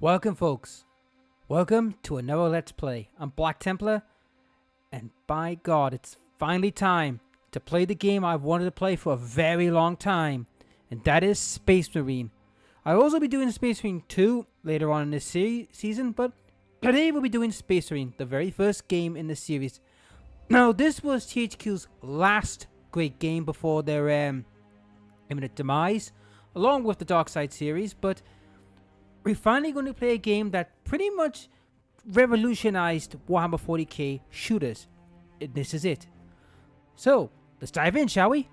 Welcome folks, welcome to another Let's Play. I'm Black Templar, and by God, it's finally time to play the game I've wanted to play for a very long time, and that is Space Marine. I'll also be doing Space Marine 2 later on in this season, but today we'll be doing Space Marine, the very first game in the series. Now, this was THQ's last great game before their imminent demise, along with the Dark Side series, but we're finally going to play a game that pretty much revolutionized Warhammer 40k shooters. This is it. So, let's dive in, shall we?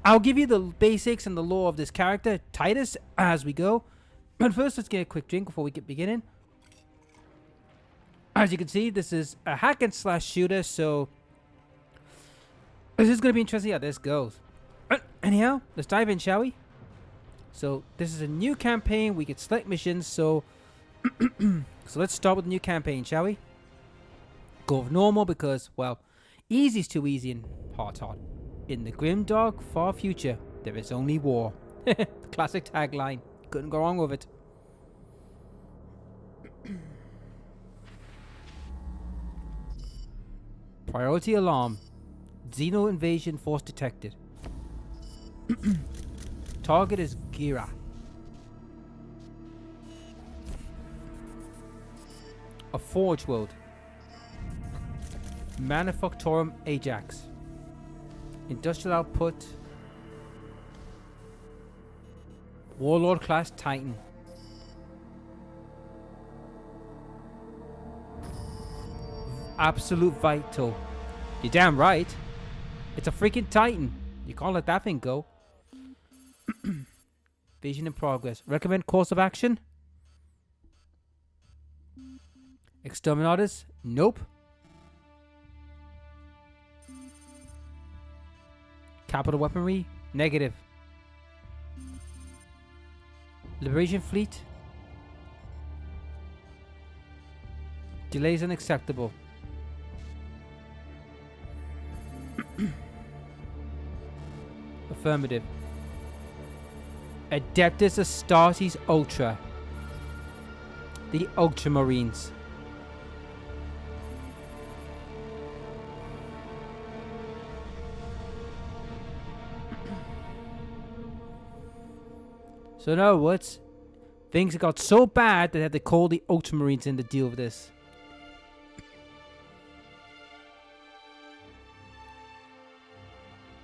I'll give you the basics and the lore of this character, Titus, as we go. But first, let's get a quick drink before we get beginning. As you can see, this is a hack and slash shooter, so this is going to be interesting how this goes. Anyhow, let's dive in, shall we? So this is a new campaign. We can select missions. So let's start with the new campaign, shall we? Go with normal because, well, easy is too easy and hard's hard. In the grim dark far future, there is only war. Classic tagline. Couldn't go wrong with it. Priority alarm. Xeno invasion force detected. Target is Gira. A Forge World. Manufactorum Ajax. Industrial output. Warlord class Titan. Absolute vital. You're damn right. It's a freaking Titan. You can't let that thing go. Vision in progress. Recommend course of action? Exterminators? Nope. Capital weaponry? Negative. Liberation fleet? Delays unacceptable. Affirmative. Adeptus Astartes Ultra. The Ultramarines. So in other words, things got so bad that they had to call the Ultramarines in to deal with this.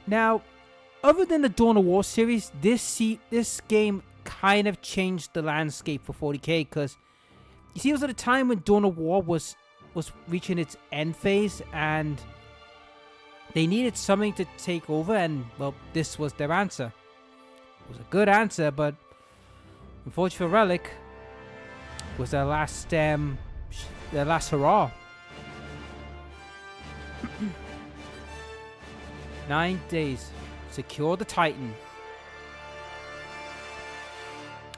Now, other than the Dawn of War series, this game kind of changed the landscape for 40k, because you see, it was at a time when Dawn of War was reaching its end phase, and they needed something to take over, and well, this was their answer. It was a good answer, but unfortunately for Relic, was their last hurrah. 9 days. Secure the Titan.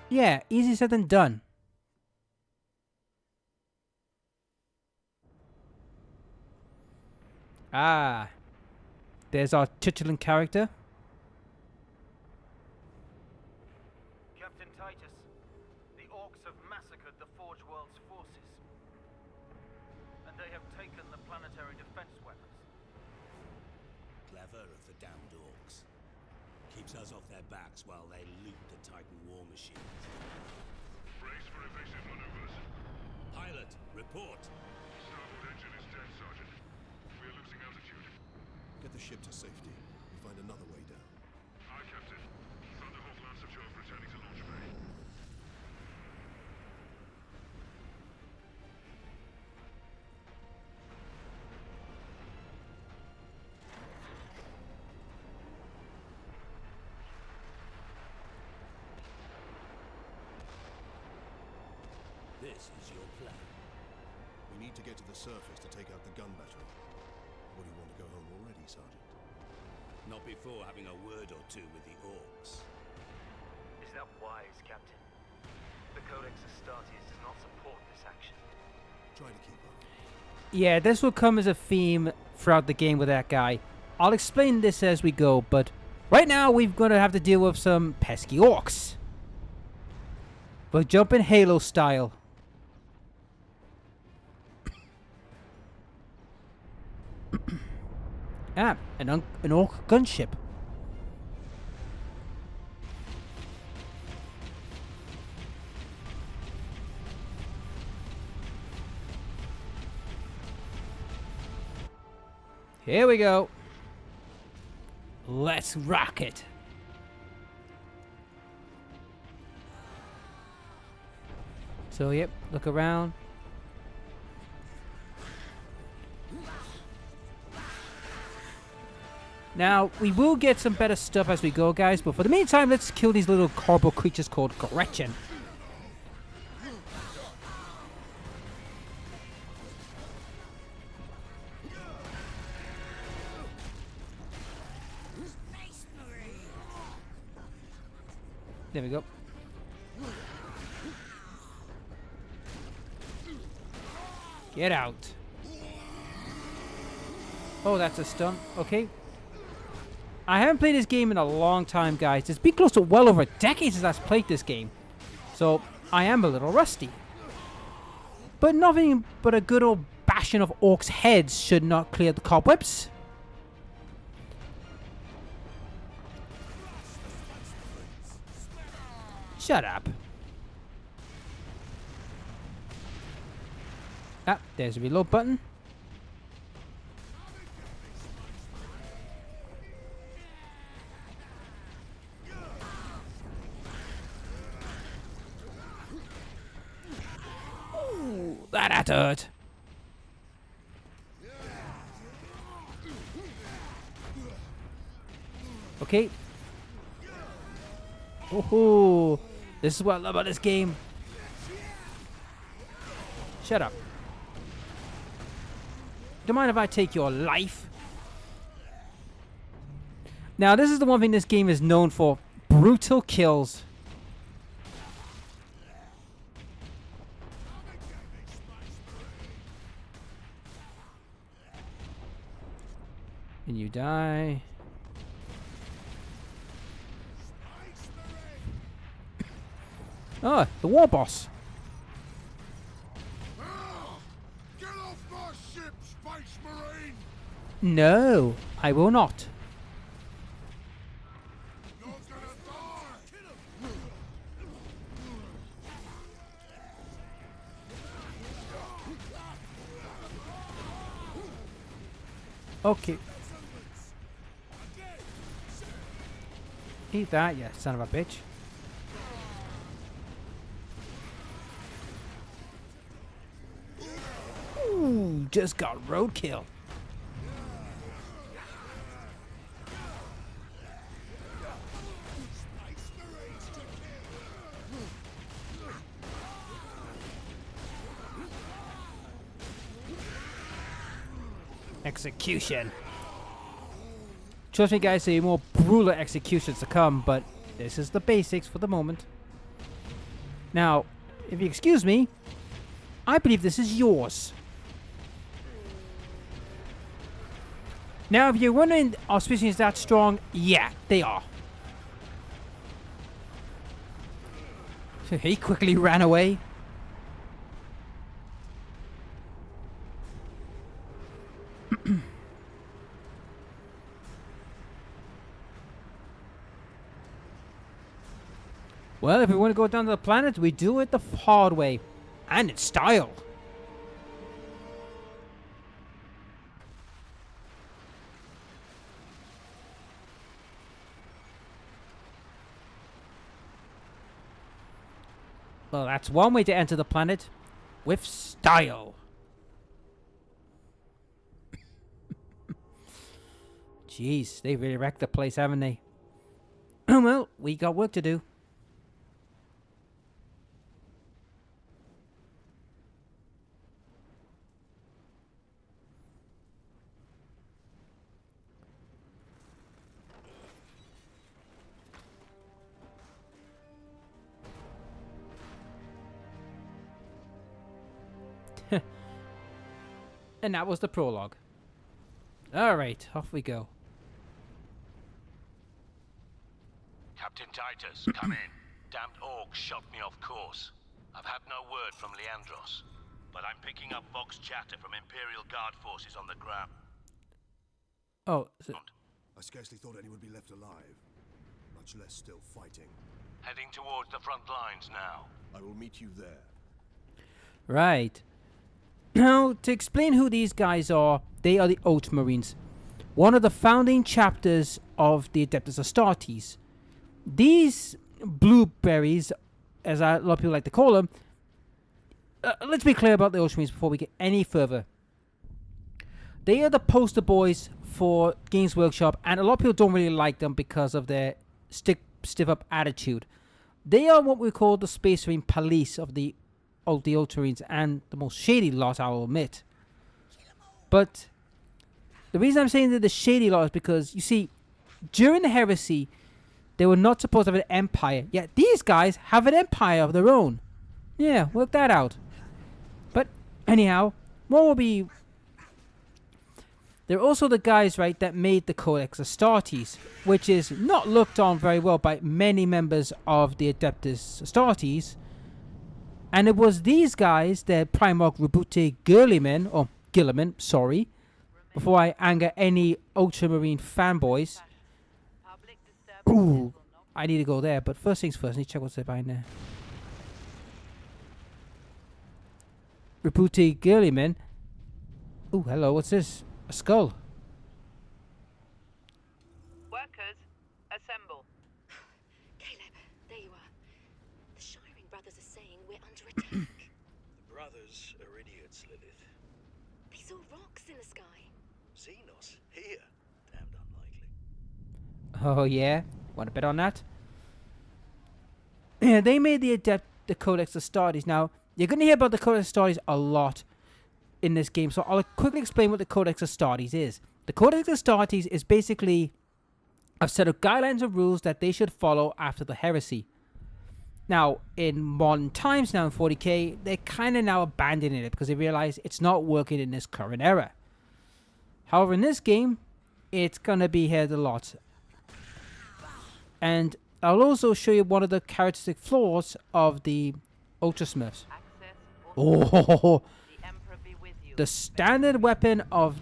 Yeah, easy said than done. Ah, there's our titular character. Captain Titus, the Orcs have massacred the Forge World's forces, and they have taken the planetary defense weapons. Clever of the damned orcs. Keeps us off their backs while they loot the Titan war machines. Brace for evasive maneuvers. Pilot, report. Starboard engine is dead, Sergeant. We are losing altitude. Get the ship to safety. We'll find another way down. Aye, Captain. Thunderhawk Lancer 12 returning to launch bay. This is your plan. We need to get to the surface to take out the gun battery. Or do you want to go home already, Sergeant? Not before having a word or two with the orcs. Is that wise, Captain? The Codex Astartes does not support this action. Try to keep up. Yeah, this will come as a theme throughout the game with that guy. I'll explain this as we go, but right now we're going to have to deal with some pesky orcs. We'll jump in Halo style. Ah, an orc gunship. Here we go. Let's rock it. So, yep, look around. Now, we will get some better stuff as we go, guys, but for the meantime, let's kill these little horrible creatures called Gretchen. There we go. Get out. Oh, that's a stun. Okay. I haven't played this game in a long time, guys. It's been close to well over a decade since I've played this game. So, I am a little rusty. But nothing but a good old bashing of orcs' heads should not clear the cobwebs. Shut up. Ah, there's a reload button. Ooh, that hurt. Okay. Oh, this is what I love about this game. Shut up. Don't mind if I take your life? Now, this is the one thing this game is known for. Brutal kills. And you die. Oh, the war boss. Get off my ship, Space Marine! No, I will not. You're gonna die! Okay. Eat that, you son of a bitch. Ooh, just got roadkill. Execution. Trust me, guys, there are more brutal executions to come, but this is the basics for the moment. Now, if you excuse me, I believe this is yours. Now, if you're wondering, are species that strong? Yeah, they are. He quickly ran away. Well, if we want to go down to the planet, we do it the hard way. And in style. Well, that's one way to enter the planet. With style. Jeez, they really wrecked the place, haven't they? Well, we got work to do. And that was the prologue. Alright, off we go. Captain Titus, come in. Damned orcs shot me off course. I've had no word from Leandros, but I'm picking up Vox chatter from Imperial Guard forces on the ground. Oh, so I scarcely thought any would be left alive, much less still fighting. Heading towards the front lines now. I will meet you there. right. Now, to explain who these guys are, they are the Ultramarines, one of the founding chapters of the Adeptus Astartes. These blueberries, as a lot of people like to call them, let's be clear about the Ultramarines before we get any further. They are the poster boys for Games Workshop, and a lot of people don't really like them because of their stiff-up attitude. They are what we call the Space Marine police of the Ultramarines, and the most shady lot, I will admit. But the reason I'm saying they're the shady lot is because, you see, during the Heresy, they were not supposed to have an empire, yet these guys have an empire of their own. Yeah, work that out. But anyhow, what will be... They're also the guys, right, that made the Codex Astartes, which is not looked on very well by many members of the Adeptus Astartes. And it was these guys, the Primarch Rebute Gilliman, sorry, before I anger any Ultramarine fanboys. Ooh, I need to go there, but first things first, I need to check what's there behind there. Rebute Gilliman. Ooh, hello, what's this? A skull. Workers, assemble. Caleb, there you are. The Shiring brothers are saying we're under attack. The brothers are idiots, Lilith. They saw rocks in the sky. Xenos, here. Damned unlikely. Oh yeah? Want to bet on that? Yeah, they made the Codex Astartes. Now, you're going to hear about the Codex Astartes a lot in this game, so I'll quickly explain what the Codex Astartes is. The Codex Astartes is basically a set of guidelines and rules that they should follow after the Heresy. Now, in modern times now in 40k, they're kind of now abandoning it because they realize it's not working in this current era. However, in this game, it's going to be heard a lot. And I'll also show you one of the characteristic flaws of the Ultra Smurfs. Oh, the standard weapon of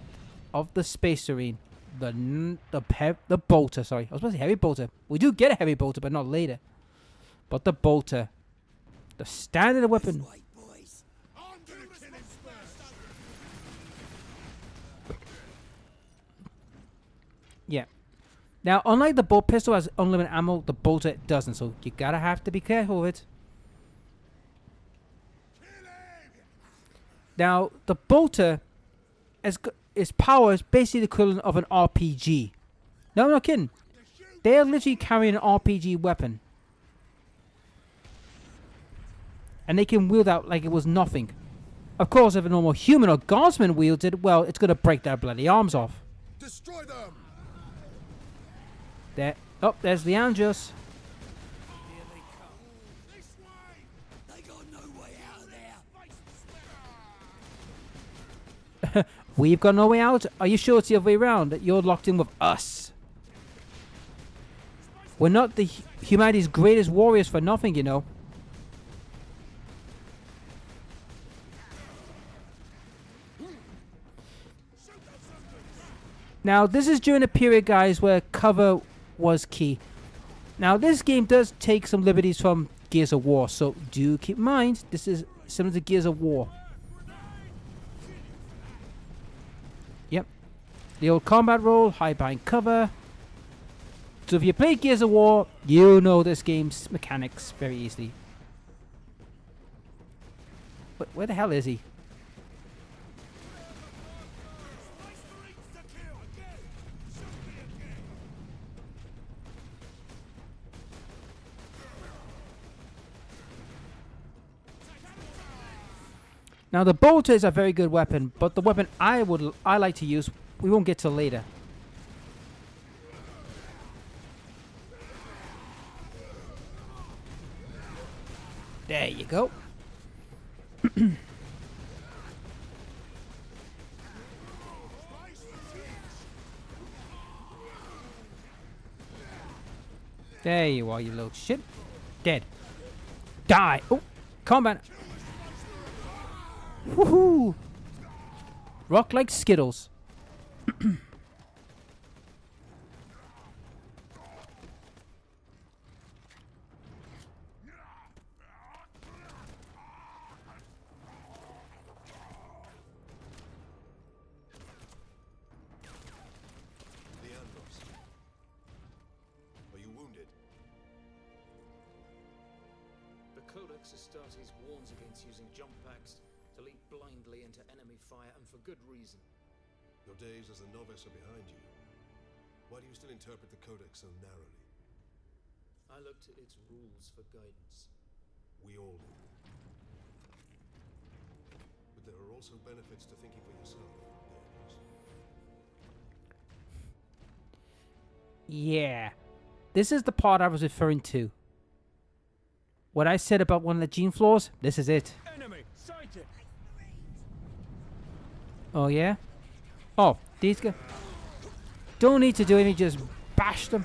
the Space Marine, the bolter. Sorry, I was supposed to say heavy bolter. We do get a heavy bolter, but not later. But the bolter, the standard weapon. Yeah. Now, unlike the bolt pistol has unlimited ammo, the bolter doesn't. So you gotta have to be careful with it. Now, the bolter, its power is basically the equivalent of an RPG. No, I'm not kidding. They are literally carrying an RPG weapon. And they can wield out like it was nothing. Of course, if a normal human or guardsman wields it, well, it's going to break their bloody arms off. Destroy them! There. Oh, there's the Andros. They got no way out of there. We've got no way out? Are you sure it's the other way around? That you're locked in with us? We're not the humanity's greatest warriors for nothing, you know. Now, this is during a period, guys, where cover was key. Now, this game does take some liberties from Gears of War, so do keep in mind, this is similar to Gears of War. Yep. The old combat role, hide behind cover. So if you play Gears of War, you know this game's mechanics very easily. But where the hell is he? Now the bolter is a very good weapon, but the weapon I like to use, we won't get till later. There you go. There you are, you little shit. Dead. Die! Oh, combat! Woohoo! Rock like Skittles. Leandros. Are you wounded? The Codex Astartes warns against using jump packs to leap blindly into enemy fire, and for good reason. Your days as a novice are behind you. Why do you still interpret the Codex so narrowly? I look to its rules for guidance. We all do. But there are also benefits to thinking for yourself, Leandros. Yeah. This is the part I was referring to. What I said about one of the gene flaws, this is it. Enemy sighted. Oh, yeah? Oh, these guys don't need to do anything, just bash them.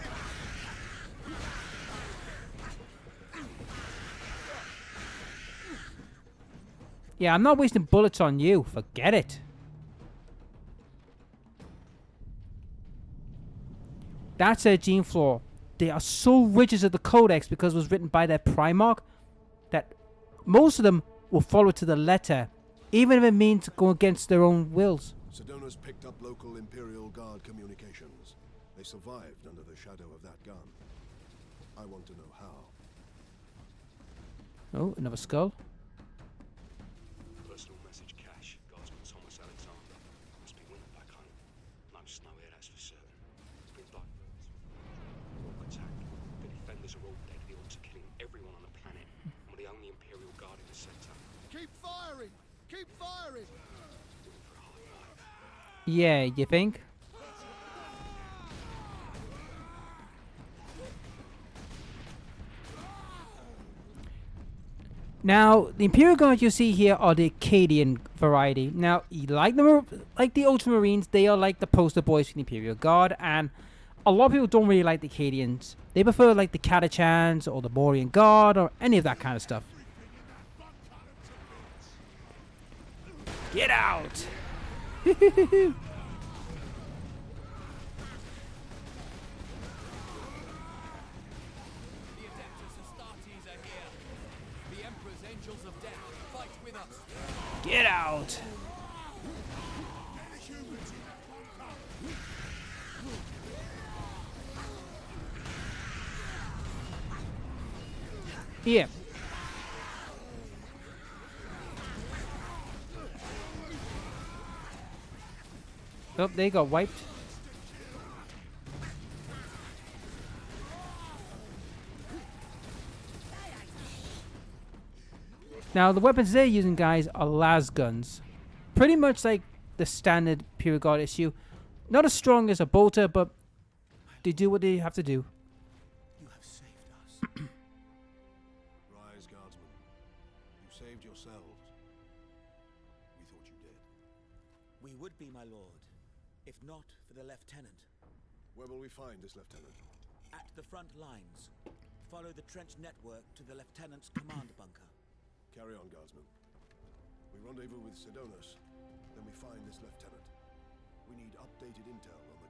Yeah, I'm not wasting bullets on you. Forget it. That's a gene flaw. They are so rigid to the Codex because it was written by their Primarch that most of them will follow to the letter, even if it means go against their own wills. Sedona's picked up local Imperial Guard communications. They survived under the shadow of that gun. I want to know how. Oh, another skull. Personal message cache. Guardsman Thomas Alexander. Must be winter back home. No snow here, that's for certain. It's been blackbirds. Orc attack. The defenders are all dead. The orcs are killing everyone on the planet. And we're the only Imperial Guard in the sector. Keep firing! Keep firing! Doing for a hard life. Yeah, you think? Now, the Imperial Guard you see here are the Acadian variety. Now, like the Ultramarines, they are like the poster boys for the Imperial Guard, and a lot of people don't really like the Acadians. They prefer like the Catachans or the Borean Guard or any of that kind of stuff. Get out! Get out! Here. Oh, they got wiped. Now, the weapons they're using, guys, are las guns. Pretty much like the standard Imperial Guard issue. Not as strong as a bolter, but they do what they have to do. You have saved us. Rise, Guardsmen. You saved yourselves. We thought you did. We would be, my lord, if not for the lieutenant. Where will we find this lieutenant? At the front lines. Follow the trench network to the lieutenant's command bunker. Carry on, Guardsmen. We rendezvous with Sedonas, then we find this lieutenant. We need updated intel on